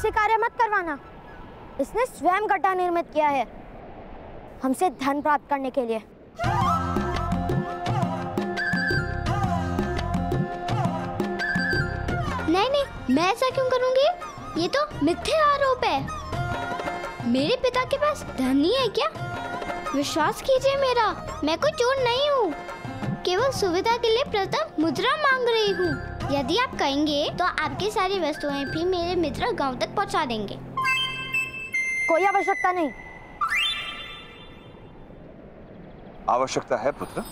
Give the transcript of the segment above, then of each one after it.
ऐसे कार्य मत करवाना। इसने स्वयं गड्ढा निर्मित किया है हमसे धन प्राप्त करने के लिए। नहीं नहीं, मैं ऐसा क्यों करूंगी? ये तो मिथ्या आरोप है। मेरे पिता के पास धन नहीं है क्या? विश्वास कीजिए मेरा, मैं कोई चोर नहीं हूँ। केवल सुविधा के लिए प्रथम मुद्रा मांग रही हूँ। यदि आप कहेंगे तो आपकी सारी वस्तुएं भी मेरे मित्र गांव तक पहुँचा देंगे। कोई आवश्यकता नहीं। आवश्यकता है पुत्र।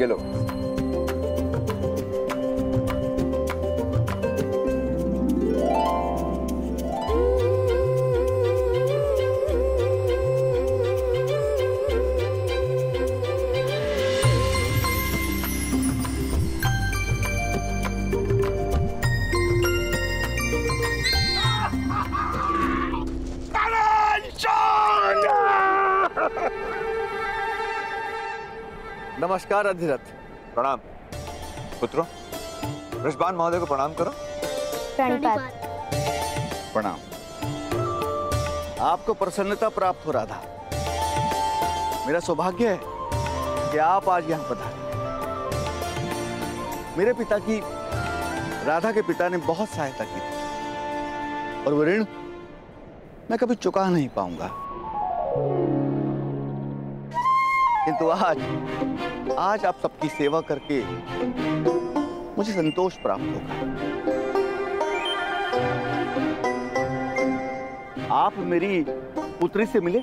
ये लो। नमस्कार अधिरथ। प्रणाम पुत्रों, ऋषभान महोदय को प्रणाम करो। प्रणाम। आपको प्रसन्नता प्राप्त हो रहा था। मेरा सौभाग्य है कि आप आज यहाँ पधारे। मेरे पिता की, राधा के पिता ने बहुत सहायता की थी और वो ऋण मैं कभी चुका नहीं पाऊंगा। किंतु आज आप सबकी सेवा करके मुझे संतोष प्राप्त होगा। आप मेरी पुत्री से मिले।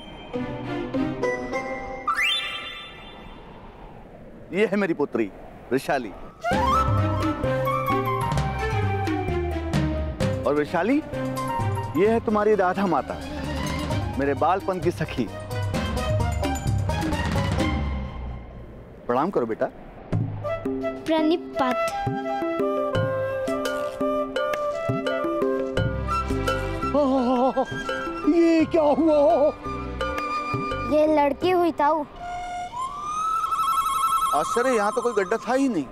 ये है मेरी पुत्री वैशाली। और वैशाली, ये है तुम्हारी राधा माता, मेरे बालपन की सखी। प्रणाम करो बेटा। प्रणिपात। ये क्या हुआ? ये लड़की हुई ताऊ। आश्चर्य, यहाँ तो कोई गड्ढा था ही नहीं।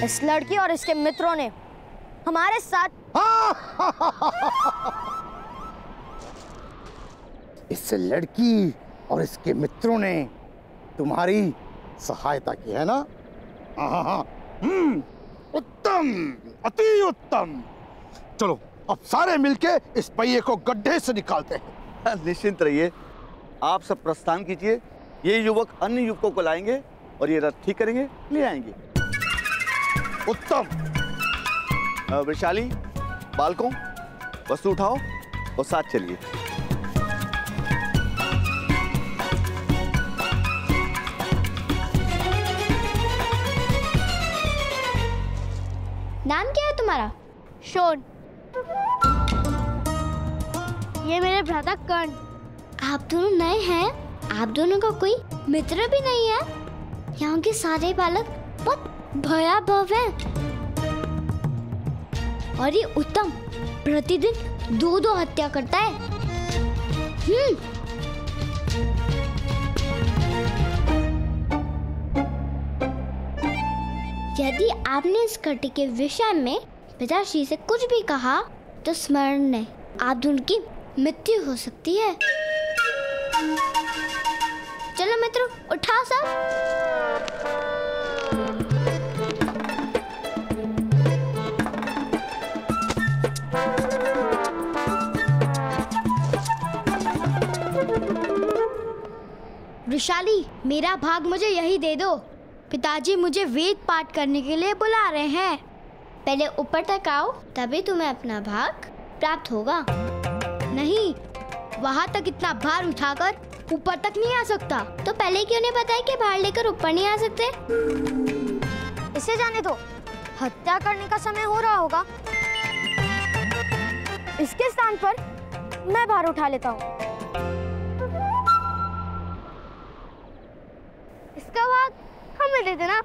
इस लड़की और इसके मित्रों ने हमारे साथ इस लड़की और इसके मित्रों ने तुम्हारी सहायता की है ना? उत्तम, अति उत्तम। चलो अब सारे मिलके इस पहिए को गड्ढे से निकालते हैं। निश्चिंत रहिए, आप सब प्रस्थान कीजिए। ये युवक अन्य युवकों को लाएंगे और ये रथ ठीक करेंगे, ले आएंगे। उत्तम। वैशाली, बालकों, वस्तु उठाओ और साथ चलिए। नाम क्या है तुम्हारा? शोन। ये मेरे भ्राता कर्ण। आप दोनों नए हैं? आप दोनों का कोई मित्र भी नहीं है? यहाँ के सारे बालक बहुत भयावह हैं। और ये उत्तम प्रतिदिन 2-2 हत्या करता है। यदि आपने इस घटना के विषय में पिताश्री से कुछ भी कहा तो स्मरण नहीं, आप दोनों की मृत्यु हो सकती है। चलो मित्रों, उठाओ सब। वैशाली, मेरा भाग मुझे यही दे दो। पिताजी मुझे वेद पाठ करने के लिए बुला रहे हैं। पहले ऊपर तक आओ, तभी तुम्हें अपना भाग प्राप्त होगा। नहीं, वहाँ तक इतना भार उठाकर ऊपर तक नहीं आ सकता। तो पहले क्यों नहीं बताया कि भार लेकर ऊपर नहीं आ सकते? इसे जाने दो, हत्या करने का समय हो रहा होगा। इसके स्थान पर मैं भार उठा लेता हूँ। इसका भाग हमें दे देना।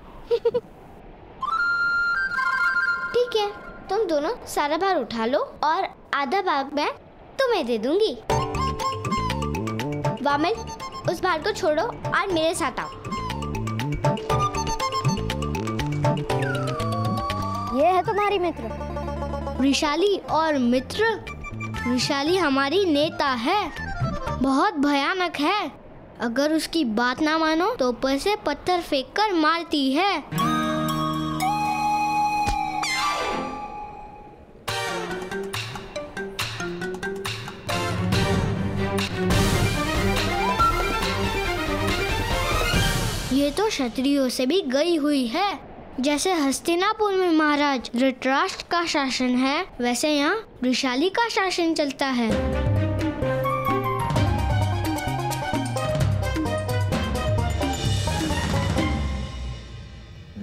ठीक है, तुम दोनों दोनों सारा भार उठा लो और आधा भाग मैं तुम्हें दे दूंगी। वामिल, उस भार को छोड़ो और मेरे साथ आओ। ये है तुम्हारी मित्र। वृषाली और मित्र? वृषाली हमारी नेता है, बहुत भयानक है। अगर उसकी बात ना मानो तो ऊपर से पत्थर फेंककर मारती है। ये तो क्षत्रियों से भी गई हुई है। जैसे हस्तिनापुर में महाराज धृतराष्ट्र का शासन है, वैसे यहाँ वृषाली का शासन चलता है।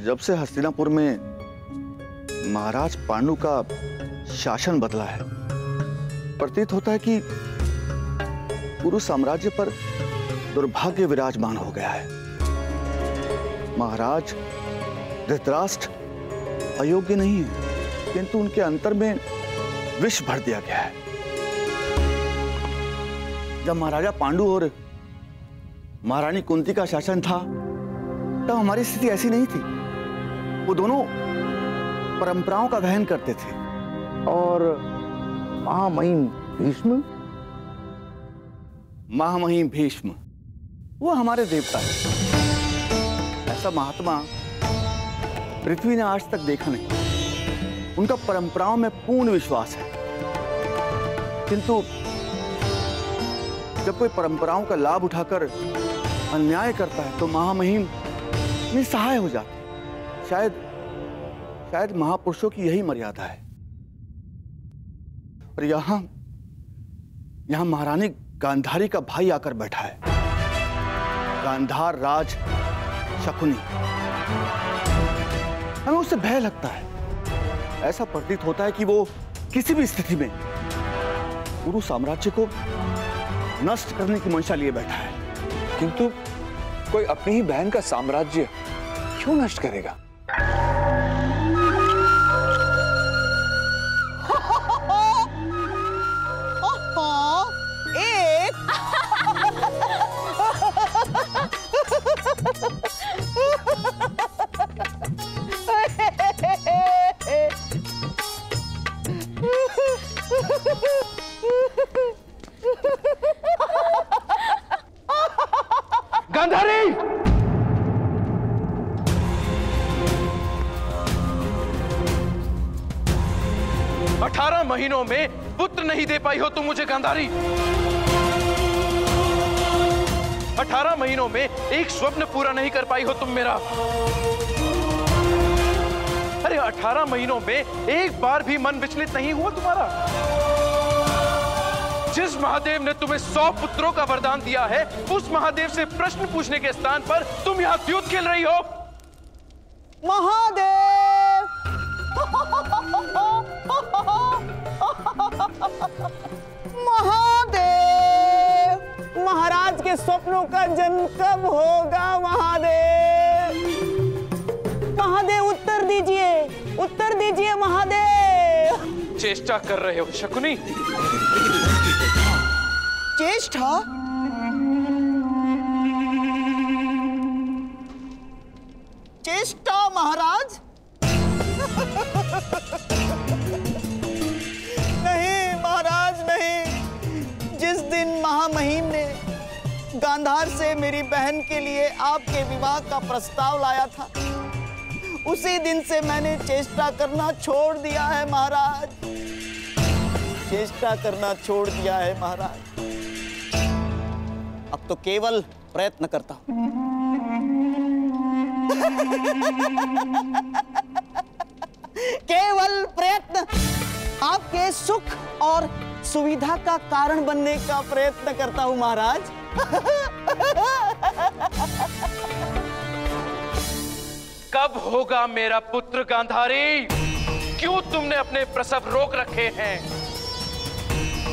जब से हस्तिनापुर में महाराज पांडु का शासन बदला है, प्रतीत होता है कि पूरे साम्राज्य पर दुर्भाग्य विराजमान हो गया है। महाराज धृतराष्ट्र अयोग्य नहीं है, किंतु उनके अंतर में विष भर दिया गया है। जब महाराजा पांडु और महारानी कुंती का शासन था, तब हमारी स्थिति ऐसी नहीं थी। वो दोनों परंपराओं का वहन करते थे। और महामहिम भीष्म? महामहिम भीष्म वो हमारे देवता हैं। ऐसा महात्मा पृथ्वी ने आज तक देखा नहीं। उनका परंपराओं में पूर्ण विश्वास है, किंतु जब कोई परंपराओं का लाभ उठाकर अन्याय करता है तो महामहिम निस्सहाय हो जाते। शायद महापुरुषों की यही मर्यादा है। और यहां महारानी गांधारी का भाई आकर बैठा है, गांधार राज शकुनी। हमें उससे भय लगता है। ऐसा प्रतीत होता है कि वो किसी भी स्थिति में पूरे साम्राज्य को नष्ट करने की मंशा लिए बैठा है। किंतु कोई अपनी ही बहन का साम्राज्य क्यों नष्ट करेगा? गांधारी! 18 महीनों में पुत्र नहीं दे पाई हो तुम मुझे गांधारी। 18 महीनों में एक स्वप्न पूरा नहीं कर पाई हो तुम मेरा। अरे 18 महीनों में एक बार भी मन विचलित नहीं हुआ तुम्हारा। जिस महादेव ने तुम्हें 100 पुत्रों का वरदान दिया है, उस महादेव से प्रश्न पूछने के स्थान पर तुम यहाँ द्यूत खेल रही हो। महादेव! महादेव! महाराज के स्वप्नों का जन्म कब होगा महादेव? महादेव उत्तर दीजिए, उत्तर दीजिए महादेव। चेष्टा कर रहे हो शकुनी? चेष्टा? चेष्टा महाराज? नहीं महाराज नहीं। जिस दिन महामहिम ने गांधार से मेरी बहन के लिए आपके विवाह का प्रस्ताव लाया था, उसी दिन से मैंने चेष्टा करना छोड़ दिया है महाराज। चेष्टा करना छोड़ दिया है महाराज। अब तो केवल प्रयत्न करता हूं। केवल प्रयत्न, आपके सुख और सुविधा का कारण बनने का प्रयत्न करता हूं महाराज। कब होगा मेरा पुत्र गांधारी? क्यों तुमने अपने प्रसव रोक रखे हैं?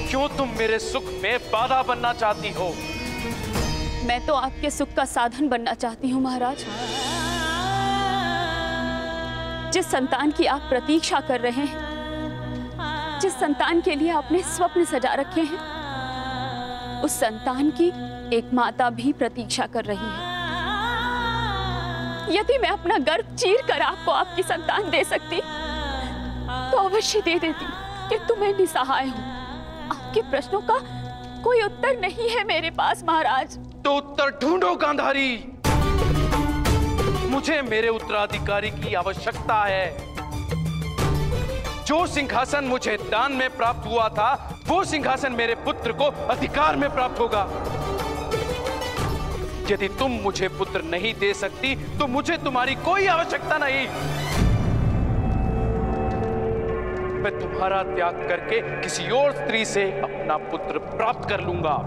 क्यों तुम मेरे सुख में बाधा बनना चाहती हो? मैं तो आपके सुख का साधन बनना चाहती हूँ महाराज। जिस संतान की आप प्रतीक्षा कर रहे हैं, जिस संतान के लिए आपने स्वप्न सजा रखे हैं, उस संतान की एक माता भी प्रतीक्षा कर रही है। यदि मैं अपना गर्भ चीर कर आपको आपकी संतान दे सकती तो अवश्य दे देती, किंतु मैं निसहाय हूँ। आपके प्रश्नों का कोई उत्तर नहीं है मेरे पास महाराज। तो उत्तर ढूंढो गांधारी। मुझे मेरे उत्तराधिकारी की आवश्यकता है। जो सिंहासन मुझे दान में प्राप्त हुआ था, वो सिंहासन मेरे पुत्र को अधिकार में प्राप्त होगा। यदि तुम मुझे पुत्र नहीं दे सकती तो मुझे तुम्हारी कोई आवश्यकता नहीं। मैं तुम्हारा त्याग करके किसी और स्त्री से अपना पुत्र प्राप्त कर लूंगा।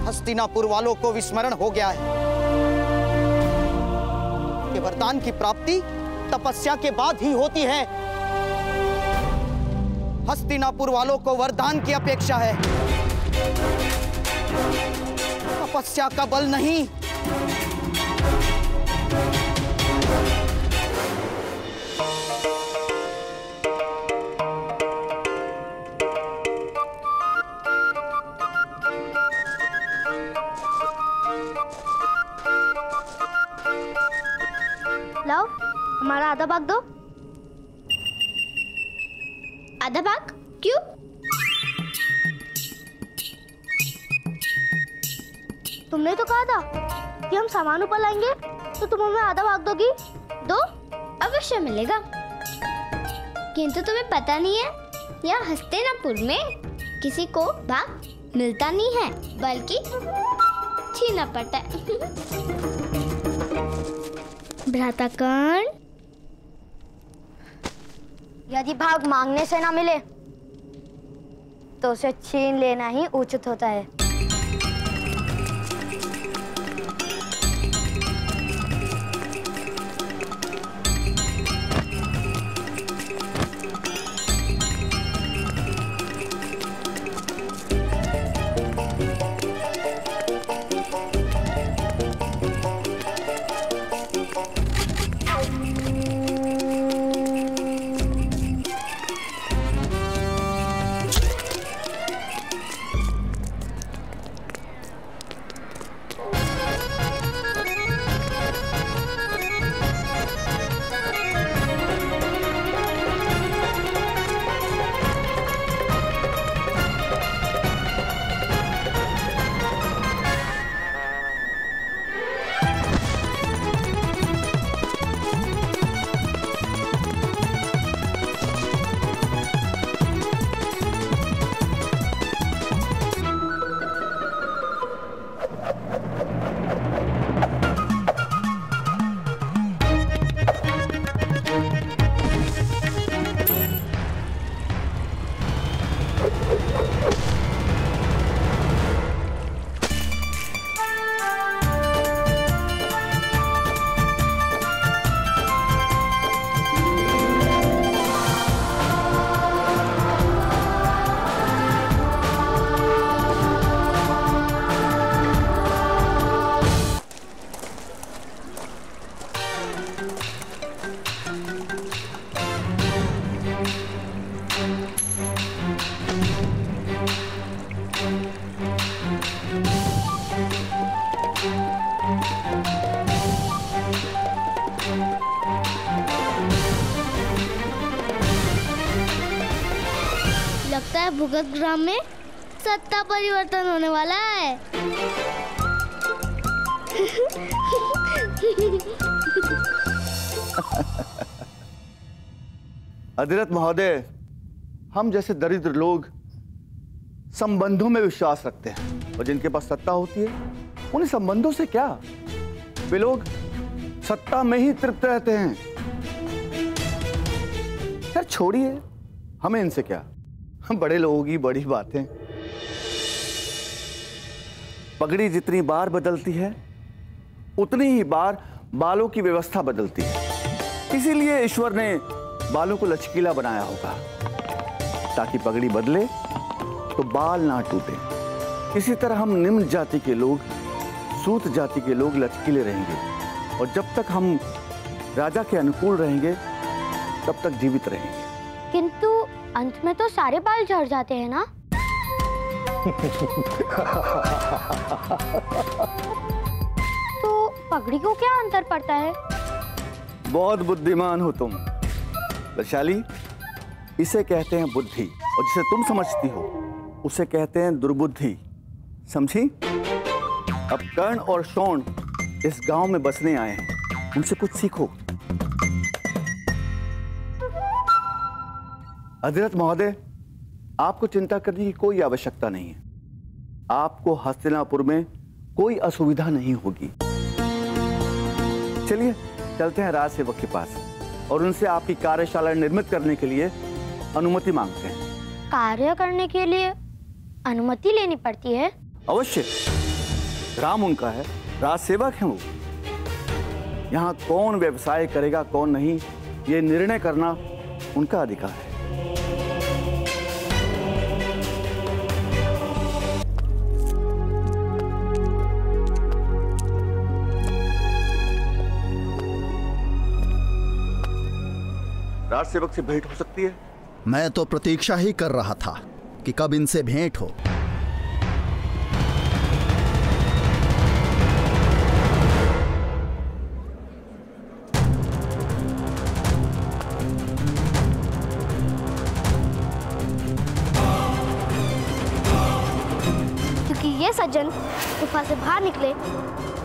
हस्तिनापुर वालों को विस्मरण हो गया है कि वरदान की प्राप्ति तपस्या के बाद ही होती है। हस्तिनापुर वालों को वरदान की अपेक्षा है, तपस्या का बल नहीं। लाओ, हमारा आधा भाग दो। आधा भाग? क्यों? तुमने तो कहा था कि हम सामान ऊपर लाएंगे, तो तुम हमें आधा भाग दोगी? दो, अवश्य मिलेगा। किंतु तुम्हें पता नहीं है, यहाँ हस्तिनापुर में किसी को भाग मिलता नहीं है, बल्कि छीना पड़ता है। भ्रातागण, यदि भाग मांगने से ना मिले तो उसे छीन लेना ही उचित होता है। लगता है भुगत ग्राम में सत्ता परिवर्तन होने वाला है। अधिरथ महोदय, हम जैसे दरिद्र लोग संबंधों में विश्वास रखते हैं, और जिनके पास सत्ता होती है उन्हें संबंधों से क्या, वे लोग सत्ता में ही तृप्त रहते हैं। यार छोड़िए, हमें इनसे क्या, हम बड़े लोगों की बड़ी बातें। पगड़ी जितनी बार बदलती है उतनी ही बार बालों की व्यवस्था बदलती है। इसीलिए ईश्वर ने बालों को लचकीला बनाया होगा ताकि पगड़ी बदले तो बाल ना टूटे। इसी तरह हम निम्न जाति के लोग, सूत जाति के लोग लचकीले रहेंगे और जब तक हम राजा के अनुकूल रहेंगे तब तक जीवित रहेंगे। किंतु अंत में तो सारे बाल झड़ जाते हैं ना? तो पगड़ी को क्या अंतर पड़ता है? बहुत बुद्धिमान हो तुम वैशाली। इसे कहते हैं बुद्धि और जिसे तुम समझती हो उसे कहते हैं दुर्बुद्धि। समझी? अब कर्ण और शोण इस गांव में बसने आए हैं, उनसे कुछ सीखो। अधिरथ महोदय, आपको चिंता करने की कोई आवश्यकता नहीं है। आपको हस्तिनापुर में कोई असुविधा नहीं होगी। चलिए चलते हैं राज सेवक के पास और उनसे आपकी कार्यशाला निर्मित करने के लिए अनुमति मांगते हैं। कार्य करने के लिए अनुमति लेनी पड़ती है? अवश्य, राम उनका है, राज सेवक हैं वो। यहाँ कौन व्यवसाय करेगा कौन नहीं, ये निर्णय करना उनका अधिकार है। राज सेवक से भेंट हो सकती है? मैं तो प्रतीक्षा ही कर रहा था कि कब इनसे भेंट हो। क्योंकि ये सज्जन गुफा से बाहर निकले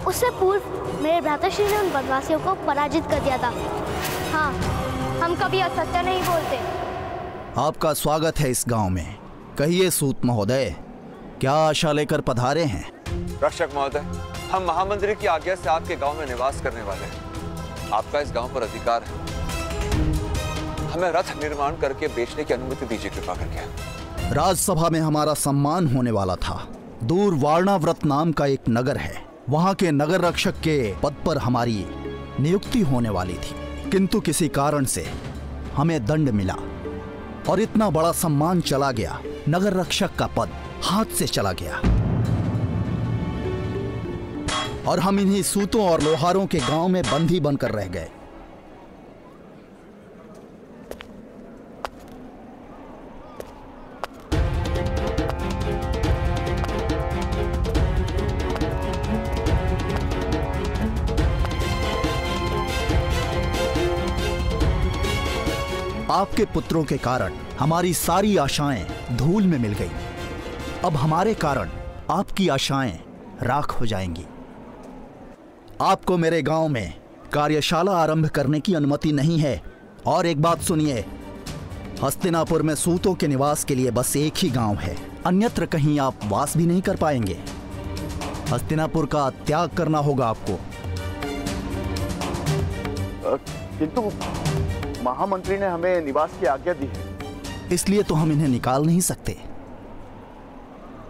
उससे पूर्व मेरे भ्राताश्री ने उन वनवासियों को पराजित कर दिया था। हाँ, हम कभी असत्य नहीं बोलते। आपका स्वागत है इस गांव में। कहिए सूत महोदय, क्या आशा लेकर पधारे हैं? रक्षक महोदय, हम महामंत्री की आज्ञा से आपके गांव में निवास करने वाले हैं। आपका इस गांव पर अधिकार है। हमें रथ निर्माण करके बेचने की अनुमति दीजिए कृपा करके। राजसभा में हमारा सम्मान होने वाला था। दूर वारणाव्रत नाम का एक नगर है, वहां के नगर रक्षक के पद पर हमारी नियुक्ति होने वाली थी, किंतु किसी कारण से हमें दंड मिला और इतना बड़ा सम्मान चला गया। नगर रक्षक का पद हाथ से चला गया और हम इन्हीं सूतों और लोहारों के गांव में बंदी बनकर रह गए। आपके पुत्रों के कारण हमारी सारी आशाएं धूल में मिल गई। अब हमारे कारण आपकी आशाएं राख हो जाएंगी। आपको मेरे गांव में कार्यशाला आरंभ करने की अनुमति नहीं है। और एक बात सुनिए, हस्तिनापुर में सूतों के निवास के लिए बस एक ही गांव है, अन्यत्र कहीं आप वास भी नहीं कर पाएंगे। हस्तिनापुर का त्याग करना होगा आपको। किंतु महामंत्री ने हमें निवास की आज्ञा दी है। इसलिए तो हम इन्हें निकाल नहीं सकते,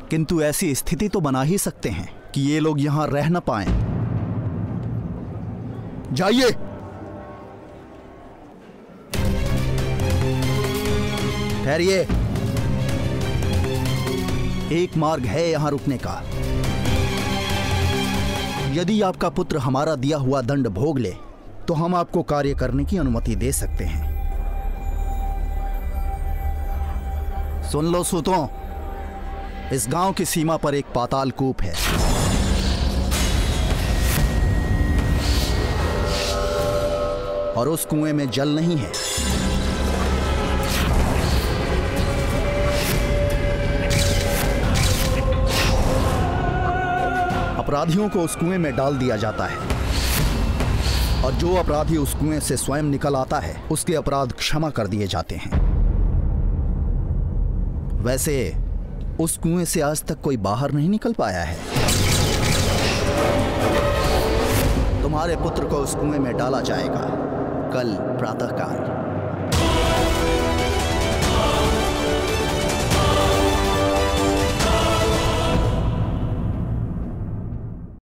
किंतु ऐसी स्थिति तो बना ही सकते हैं कि ये लोग यहां रह न पाएं। जाइए। ठहरिए, एक मार्ग है यहां रुकने का। यदि आपका पुत्र हमारा दिया हुआ दंड भोग ले तो हम आपको कार्य करने की अनुमति दे सकते हैं। सुन लो सूतों, इस गांव की सीमा पर एक पाताल कूप है। और उस कुएं में जल नहीं है। अपराधियों को उस कुएं में डाल दिया जाता है और जो अपराधी उस कुएं से स्वयं निकल आता है उसके अपराध क्षमा कर दिए जाते हैं। वैसे उस कुएं से आज तक कोई बाहर नहीं निकल पाया है। तुम्हारे पुत्र को उस कुएं में डाला जाएगा कल प्रातःकाल।